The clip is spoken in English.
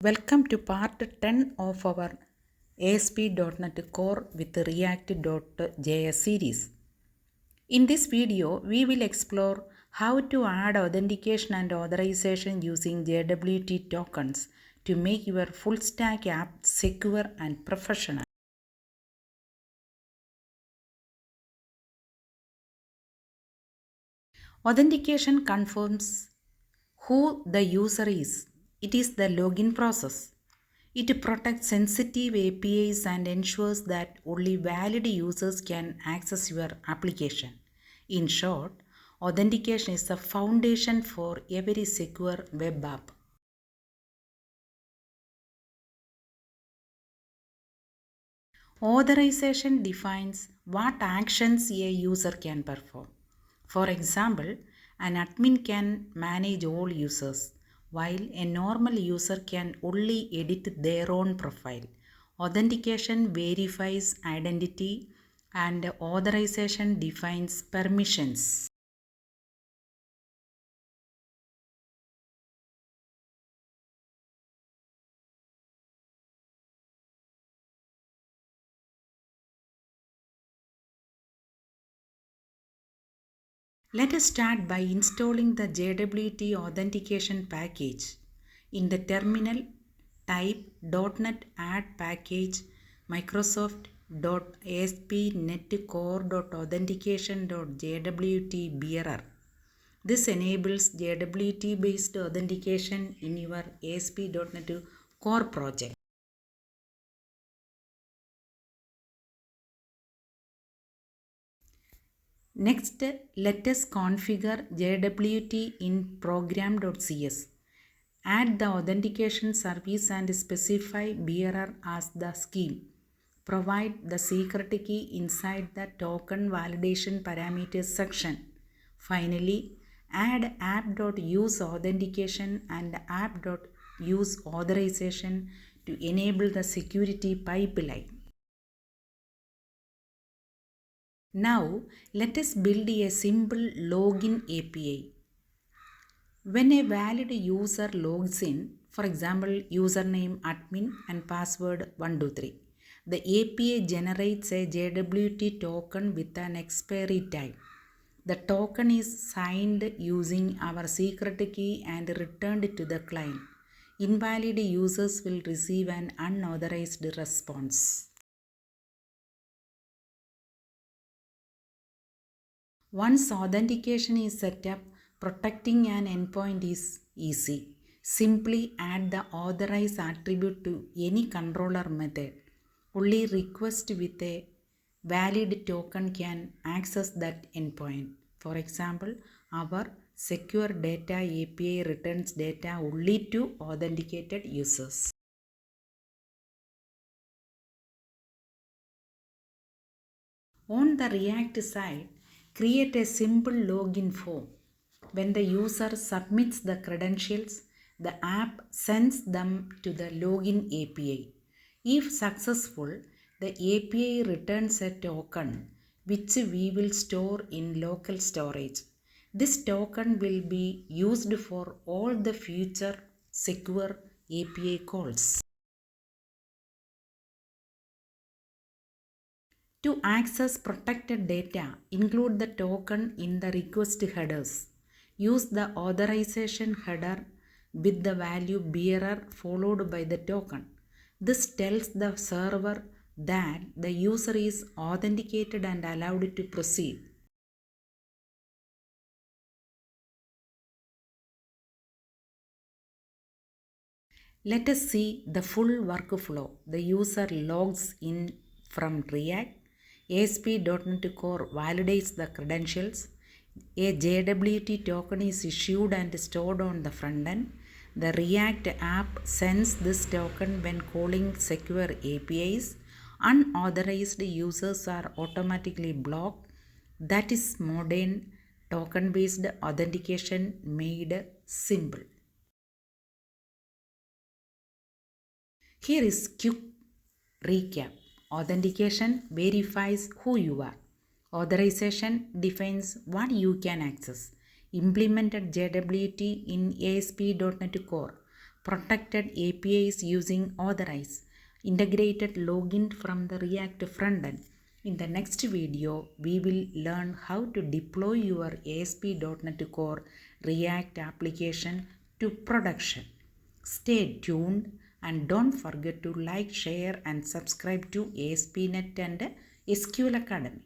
Welcome to part 10 of our ASP.NET Core with React.js series. In this video, we will explore how to add authentication and authorization using JWT tokens to make your full stack app secure and professional. Authentication confirms who the user is. It is the login process. It protects sensitive APIs and ensures that only valid users can access your application. In short, authentication is the foundation for every secure web app. Authorization defines what actions a user can perform. For example, an admin can manage all users, while a normal user can only edit their own profile. Authentication verifies identity, and authorization defines permissions. Let us start by installing the JWT authentication package. In the terminal, type .NET add package Microsoft.ASP.NET Core.Authentication.jwt This enables JWT based authentication in your ASP.NET Core project. Next, let us configure JWT in program.cs. Add the authentication service and specify bearer as the scheme. Provide the secret key inside the token validation parameters section. Finally, add app.useAuthentication and app.useAuthorization to enable the security pipeline. Now, let us build a simple login API. When a valid user logs in, for example, username admin and password 123, the API generates a JWT token with an expiry time. The token is signed using our secret key and returned to the client. Invalid users will receive an unauthorized response. Once authentication is set up, protecting an endpoint is easy. Simply add the authorize attribute to any controller method. Only request with a valid token can access that endpoint. For example, our secure data API returns data only to authenticated users. On the React side, create a simple login form. When the user submits the credentials, the app sends them to the login API. If successful, the API returns a token which we will store in local storage. This token will be used for all the future secure API calls. To access protected data, include the token in the request headers. Use the authorization header with the value bearer followed by the token. This tells the server that the user is authenticated and allowed to proceed. Let us see the full workflow. The user logs in from React. ASP.NET Core validates the credentials. A JWT token is issued and stored on the front end. The React app sends this token when calling secure APIs. Unauthorized users are automatically blocked. That is modern token-based authentication made simple. Here is quick recap. Authentication verifies who you are. Authorization defines what you can access. Implemented JWT in ASP.NET Core protected APIs using Authorize, integrated login from the React frontend. In the next video, we will learn how to deploy your ASP.NET Core React application to production. Stay tuned and don't forget to like, share and subscribe to ASP.NET and SQL Academy.